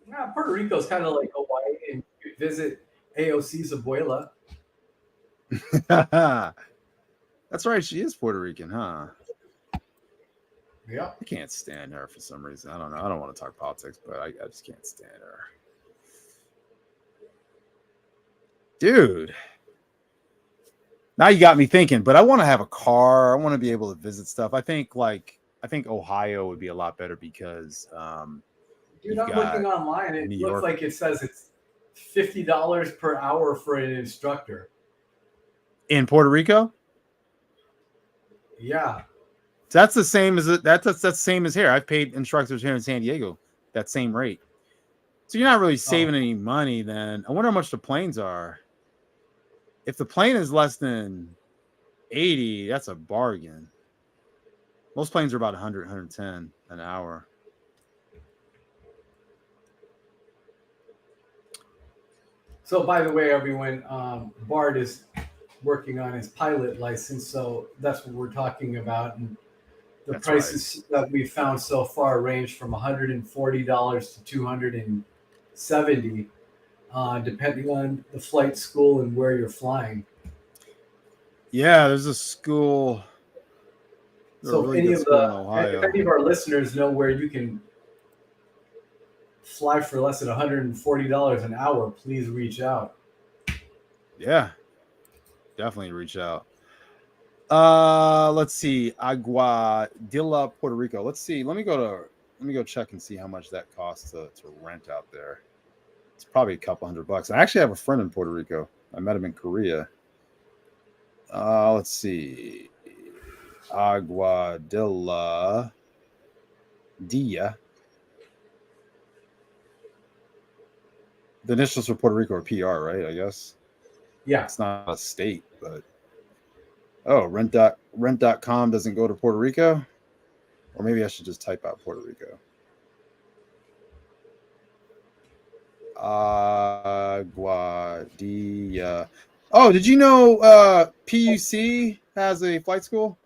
Yeah, Puerto Rico's kind of like Hawaii, and you could visit AOC's abuela. That's right. She is Puerto Rican, huh? Yeah. I can't stand her for some reason. I don't know. I don't want to talk politics, but I just can't stand her. Dude. Now you got me thinking, but I want to have a car. I want to be able to visit stuff. I think Ohio would be a lot better because Dude, I'm looking online. It looks like it says it's $50 per hour for an instructor. In Puerto Rico? Yeah. That's the same as that's the same as here. I've paid instructors here in San Diego that same rate. So you're not really saving any money then. I wonder how much the planes are. If the plane is less than 80, that's a bargain. Most planes are about 100, 110 an hour. So by the way, everyone, Bart is working on his pilot license. So that's what we're talking about. And the prices that we've found so far range from $140 to $270, depending on the flight school and where you're flying. Yeah, there's a school. So if any of our listeners know where you can fly for less than $140 an hour, please reach out. Yeah, definitely reach out. Let's see. Aguadilla, Puerto Rico. Let's see. Let me go check and see how much that costs to rent out there. It's probably a couple $100. I actually have a friend in Puerto Rico. I met him in Korea. Let's see. Aguadilla Dia. The initials for Puerto Rico are PR, right? I guess. Yeah. It's not a state, but oh, rent.com doesn't go to Puerto Rico? Or maybe I should just type out Puerto Rico. Aguadilla. Oh, did you know PUC has a flight school?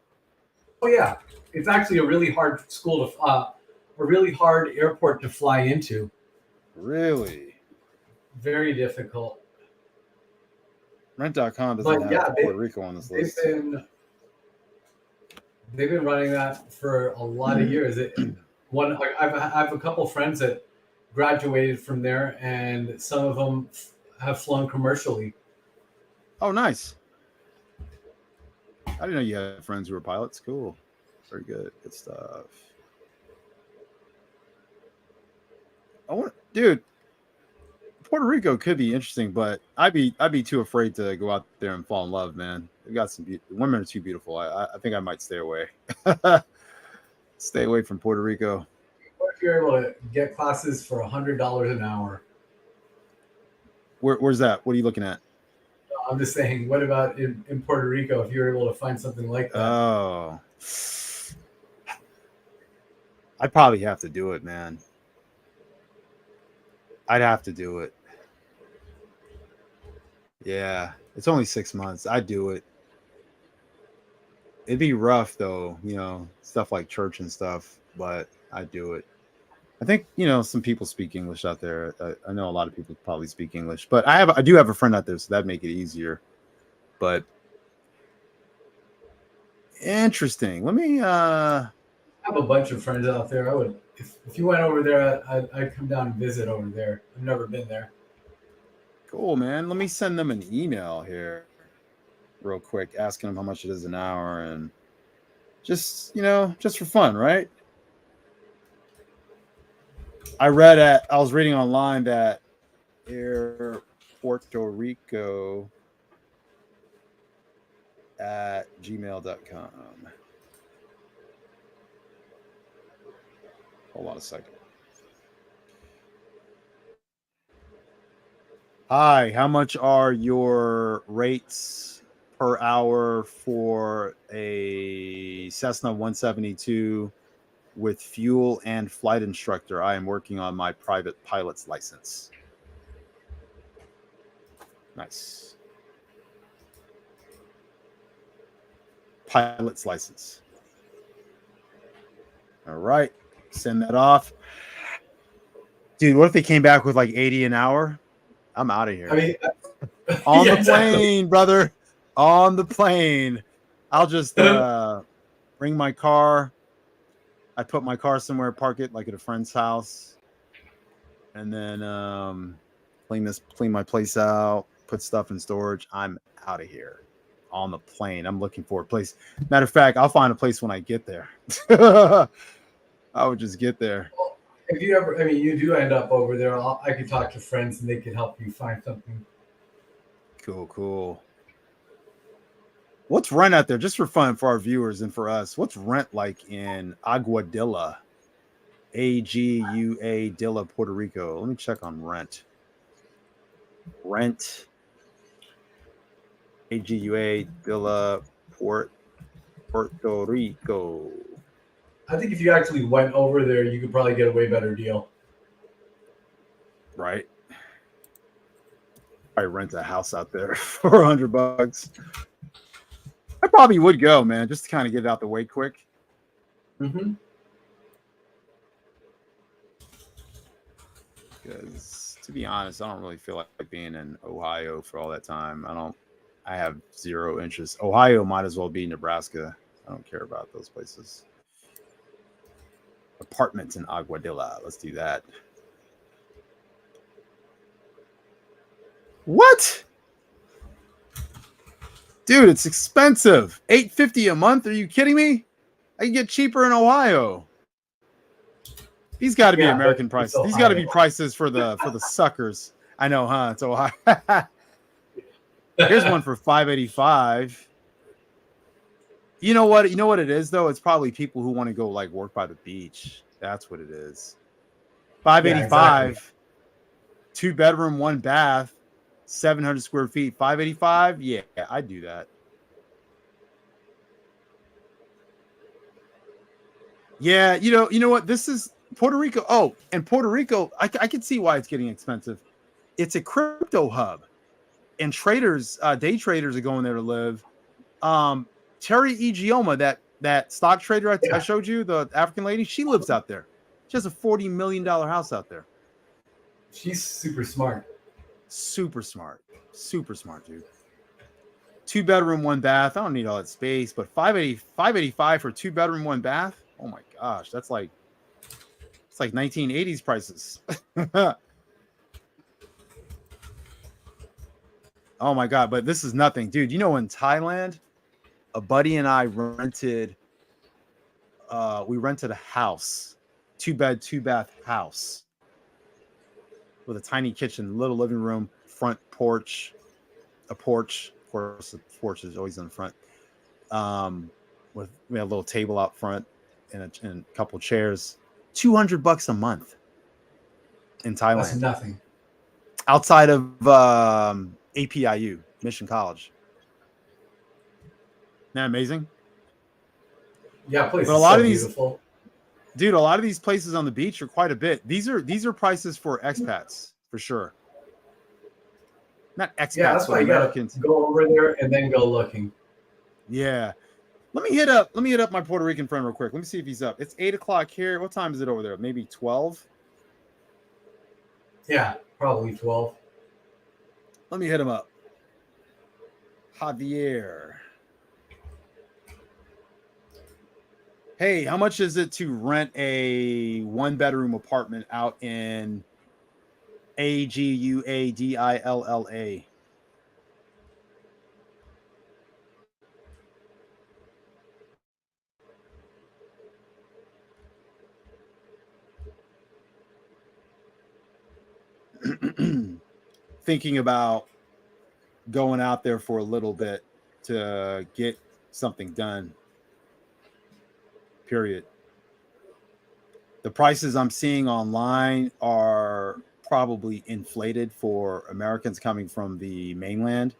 Oh yeah, it's actually a really hard school to, a really hard airport to fly into. Really? Very difficult. Rent.com doesn't But have yeah, Puerto Rico on this they've list. been running that for a lot of years. I have a couple friends that graduated from there, and some of them have flown commercially. Oh, nice. I didn't know you had friends who were pilots. Cool. Very good. Good stuff. Dude, Puerto Rico could be interesting, but I'd be too afraid to go out there and fall in love, man. They got some women are too beautiful. I think I might stay away. Stay away from Puerto Rico. What if you're able to get classes for $100 an hour? Where's that? What are you looking at? I'm just saying, what about in Puerto Rico if you're able to find something like that? Oh, I'd probably have to do it, man. I'd have to do it. Yeah, it's only 6 months. I'd do it. It'd be rough though, stuff like church and stuff, but I'd do it. I think some people speak English out there. I know a lot of people probably speak English, but I do have a friend out there, so that'd make it easier. But interesting. Let me. I have a bunch of friends out there. I would, if you went over there, I'd come down and visit over there. I've never been there. Cool, man. Let me send them an email here, real quick, asking them how much it is an hour, and just just for fun, right? I was reading online that Air Puerto Rico at gmail.com. Hold on a second. Hi, how much are your rates per hour for a Cessna 172 with fuel and flight instructor? I am working on my private pilot's license. Nice. Pilot's license. All right. Send that off. Dude, what if they came back with like 80 an hour? I'm out of here. I mean, on the plane, brother. On the plane. I'll just bring my car. I put my car somewhere, park it like at a friend's house, and then clean my place out, put stuff in storage. I'm out of here on the plane. I'm looking for a place. Matter of fact, I'll find a place when I get there. I would just get there. If you ever, you do end up over there, I could talk to friends and they could help you find something. Cool. What's rent out there, just for fun for our viewers and for us? What's rent like in Aguadilla, Agua Dilla, Puerto Rico? Let me check on rent. Rent, Agua Dilla, Puerto Rico. I think if you actually went over there, you could probably get a way better deal. Right. I rent a house out there for $100. I probably would go, man, just to kind of get it out the way quick. Mm-hmm. Because to be honest, I don't really feel like being in Ohio for all that time. I have zero interest. Ohio might as well be Nebraska. I don't care about those places. Apartments in Aguadilla. Let's do that. What? Dude, it's expensive. $850 a month. Are you kidding me? I can get cheaper in Ohio. These got to be American prices. These got to be prices for the suckers. I know, huh? It's Ohio. Here's one for $585. You know what? You know what it is though? It's probably people who want to go like work by the beach. That's what it is. $585. Yeah, exactly. 2-bedroom, 1 bath, 700 square feet. $585. Yeah, I'd do that. Yeah, you know what? This is Puerto Rico. Oh, and Puerto Rico, I can see why it's getting expensive. It's a crypto hub, and traders, day traders are going there to live. Terry Igioma, that stock trader I showed you, the African lady, she lives out there. She has a $40 million house out there. She's super smart. Super smart, dude. 2-bedroom, 1 bath. I don't need all that space, but $585 for 2-bedroom, 1 bath. Oh my gosh, it's like 1980s prices. Oh my god, but this is nothing, dude. You know, in Thailand, a buddy and I rented a house, 2-bed, 2-bath house with a tiny kitchen, little living room, front porch, a porch. Of course, the porch is always in the front. We had a little table out front and a couple chairs. $200 a month in Thailand. That's nothing. Outside of APIU, Mission College. Isn't that amazing? Yeah, please. But a lot of these, dude, a lot of these places on the beach are quite a bit. These are prices for expats for sure. Not expats, yeah, that's why Americans. You gotta go over there and then go looking. Yeah. Let me hit up my Puerto Rican friend real quick. Let me see if he's up. It's 8:00 here. What time is it over there? Maybe 12? Yeah, probably 12. Let me hit him up. Javier. Hey, how much is it to rent a 1-bedroom apartment out in Aguadilla? Thinking about going out there for a little bit to get something done. Period. The prices I'm seeing online are probably inflated for Americans coming from the mainland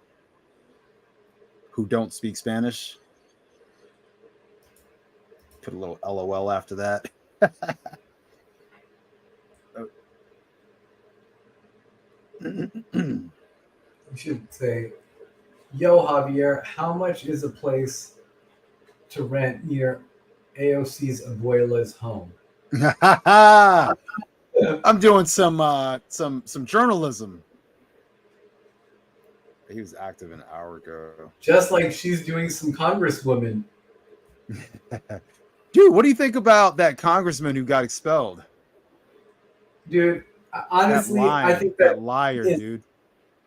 who don't speak Spanish. Put a little LOL after that. We should say, yo, Javier, how much is a place to rent near AOC's abuela's home? I'm doing some journalism. He was active an hour ago. Just like she's doing some congresswoman. Dude, what do you think about that congressman who got expelled? Dude, honestly, I think that liar, dude.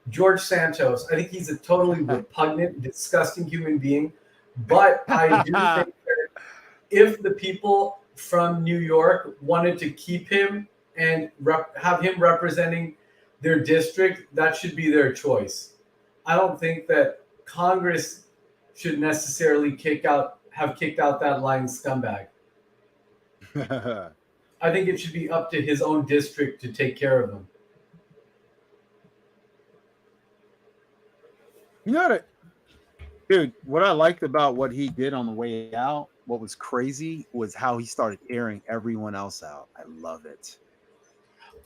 George Santos. I think he's a totally repugnant, disgusting human being. But I do think that if the people from New York wanted to keep him and have him representing their district, that should be their choice. I don't think that Congress should necessarily have kicked out that lying scumbag. I think it should be up to his own district to take care of him. You know what, dude, what I liked about what he did on the way out, what was crazy was how he started airing everyone else out. I love it.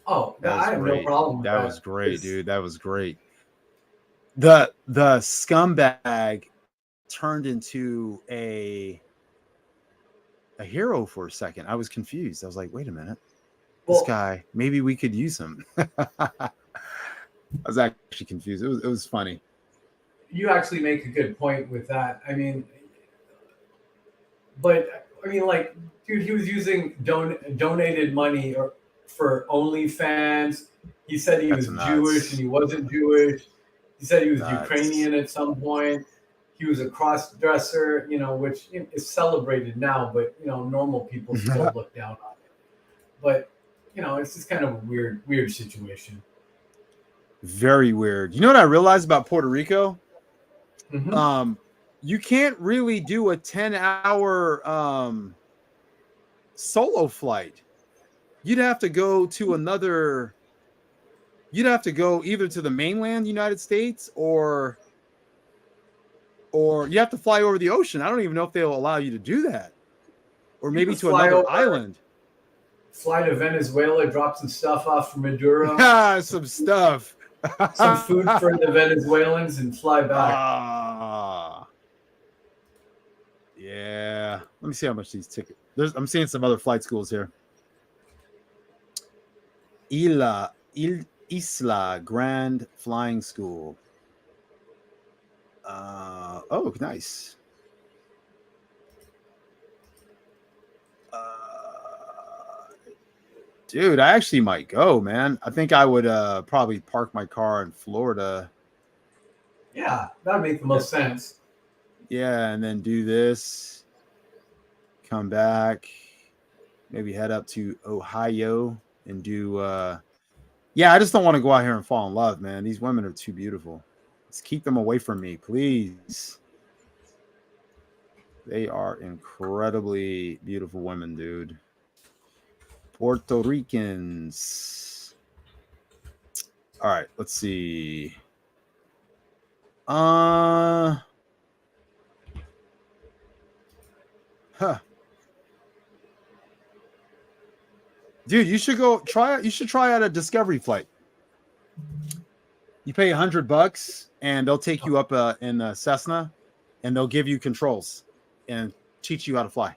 Oh, I have no problem with that. That was great, dude. That was great. The scumbag turned into a hero for a second. I was confused. I was like, wait a minute. This guy, maybe we could use him. I was actually confused. It was funny. You actually make a good point with that. I mean, like, dude, he was using donated money for OnlyFans. He said he was Jewish and he wasn't Jewish. He said he was Ukrainian at some point. he was a cross dresser, which is celebrated now, but normal people still look down on it. But it's just kind of a weird situation. Very weird. You know what I realized about Puerto Rico? Mm-hmm. You can't really do a 10-hour solo flight. You'd have to go to another. You'd have to go either to the mainland United States or you have to fly over the ocean. I don't even know if they'll allow you to do that, or You maybe could to fly another over, island. fly to Venezuela, drop some stuff off from Maduro, Yeah, some stuff. some food for the Venezuelans, and fly back. Ah, yeah. Let me see how much these tickets. I'm seeing some other flight schools here. Isla Grand Flying School. Oh, nice. Dude, I actually might go, man. I think I would probably park my car in Florida. Yeah, that would make the most sense. Yeah, and then do this. Come back. Maybe head up to Ohio and do yeah, I just don't want to go out here and fall in love, man. These women are too beautiful. Let's keep them away from me, please. They are incredibly beautiful women, dude. Puerto Ricans. All right, let's see. Huh. Dude, you should go try it. You should try out a Discovery flight. You pay $100 and they'll take you up in a Cessna and they'll give you controls and teach you how to fly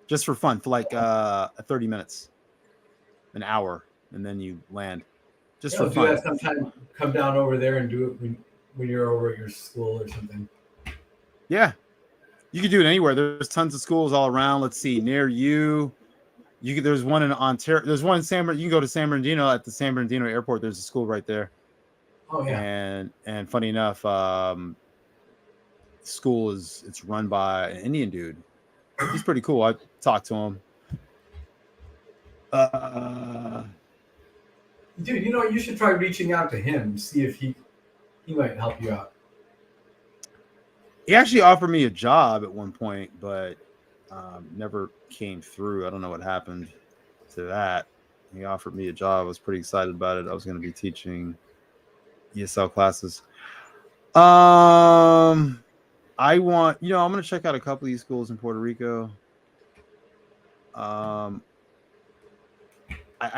just for fun for like 30 minutes, an hour, and then you land just for Do fun. that sometime. Come down over there and do it when you're over at your school or something. Yeah, you can do it anywhere. There's tons of schools all around. Let's see, near you. There's one in Ontario. There's one in San Bernardino. You can go to San Bernardino at the San Bernardino airport. There's a school right there. Oh yeah. And funny enough, school it's run by an Indian dude. He's pretty cool. I talked to him. Dude, you should try reaching out to him, see if he might help you out. He actually offered me a job at one point, but never came through. I don't know what happened to that. He offered me a job. I was pretty excited about it. I was going to be teaching ESL classes. I want, I'm going to check out a couple of these schools in Puerto Rico. I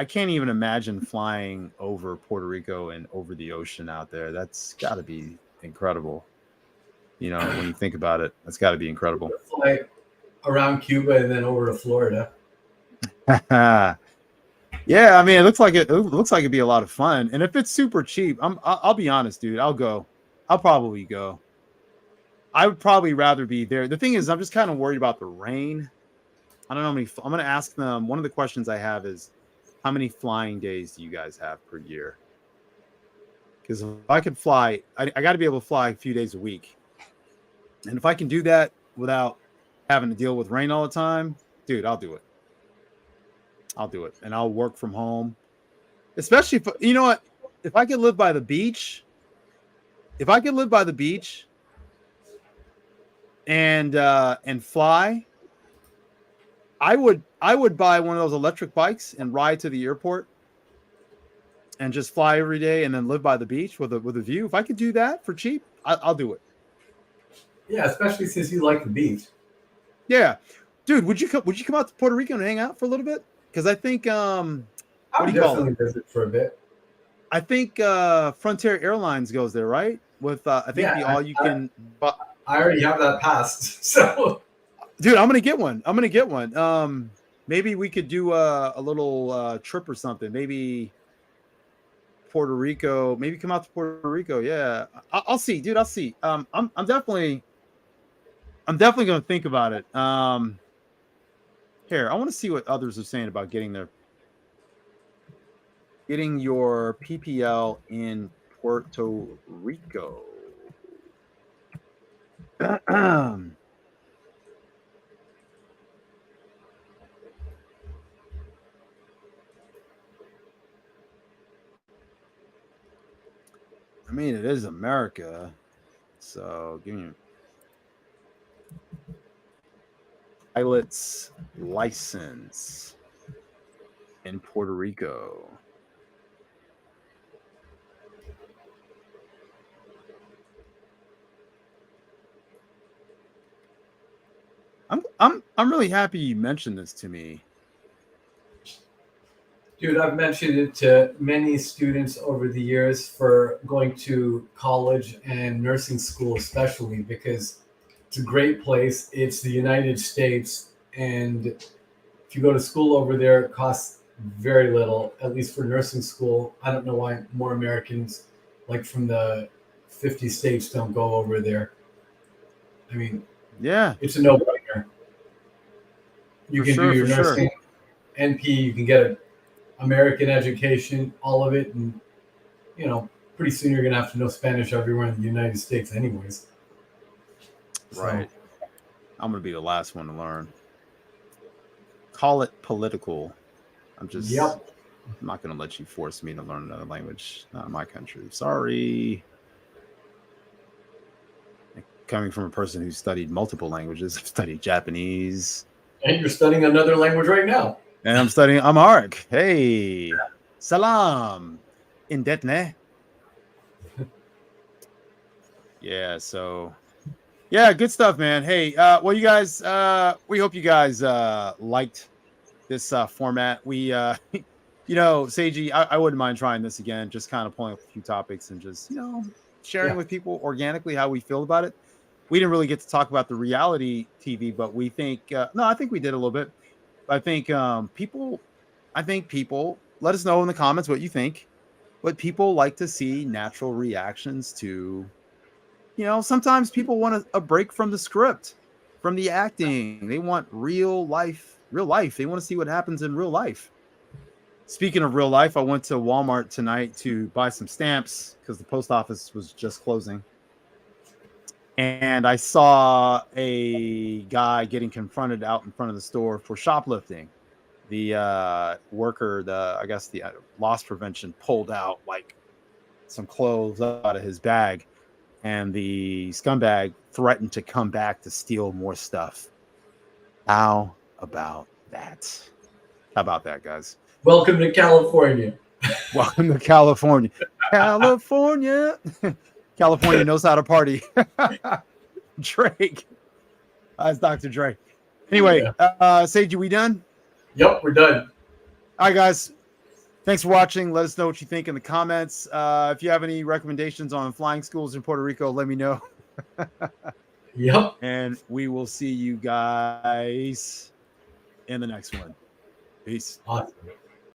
can't even imagine flying over Puerto Rico and over the ocean out there. That's got to be incredible. When you think about it, that's got to be incredible. Fly around Cuba and then over to Florida. Yeah, I mean, it looks like it'd be a lot of fun. And if it's super cheap, I'll be honest, dude. I'll go. I'll probably go. I would probably rather be there. The thing is, I'm just kind of worried about the rain. I don't know how many. I'm going to ask them. One of the questions I have is, how many flying days do you guys have per year? Because if I could fly, I got to be able to fly a few days a week. And if I can do that without having to deal with rain all the time, dude, I'll do it. I'll do it. And I'll work from home. Especially if, you know what? If I could live by the beach, and fly, I would buy one of those electric bikes and ride to the airport and just fly every day and then live by the beach with a view. If I could do that for cheap, I'll do it. Yeah, especially since you like the beach. Yeah, dude, would you come out to Puerto Rico and hang out for a little bit? Because I think I would definitely visit for a bit. I think Frontier Airlines goes there, right? With I think the all you can. I already have that passed, so. Dude, I'm gonna get one. Maybe we could do a little trip or something. Maybe Puerto Rico. Maybe come out to Puerto Rico. Yeah, I'll see, dude. I'll see. I'm definitely gonna think about it. Here, I want to see what others are saying about getting your PPL in Puerto Rico. I mean, it is America, so give me pilot's license in Puerto Rico. I'm really happy you mentioned this to me. Dude, I've mentioned it to many students over the years for going to college and nursing school, especially because it's a great place. It's the United States, and if you go to school over there, it costs very little, at least for nursing school. I don't know why more Americans, like from the 50 states, don't go over there. I mean, Yeah, it's a no-brainer. You for can do sure, your for sure. nursing, NP, you can get an American education, all of it, and pretty soon you're gonna have to know Spanish everywhere in the United States, anyways. So, Right. I'm gonna be the last one to learn. Call it political. I'm yep. not gonna let you force me to learn another language. Not in my country. Sorry. Coming from a person who studied multiple languages, I've studied Japanese, And you're studying another language right now. and I'm studying Amharic. Hey, salam, indetne. Yeah, so yeah, good stuff, man. Hey, well, you guys, we hope you guys liked this format. We, Seiji, I wouldn't mind trying this again, just kind of pulling up a few topics and just, sharing Yeah. with people organically how we feel about it. We didn't really get to talk about the reality TV, but we think, no, I think we did a little bit. I think people let us know in the comments what you think. But people like to see natural reactions to, sometimes people want a break from the script, from the acting. They want real life, real life. They want to see what happens in real life. Speaking of real life, I went to Walmart tonight to buy some stamps because the post office was just closing. And I saw a guy getting confronted out in front of the store for shoplifting. The worker, I guess the loss prevention, pulled out like some clothes out of his bag, and the scumbag threatened to come back to steal more stuff. How about that? How about that, guys? Welcome to California. Welcome to California. California. California knows how to party. Drake. That's Dr. Dre. Anyway, Yeah. Sage, we done? Yep, we're done. All right, guys. Thanks for watching. Let us know what you think in the comments. If you have any recommendations on flying schools in Puerto Rico, let me know. Yep. And we will see you guys in the next one. Peace. Awesome.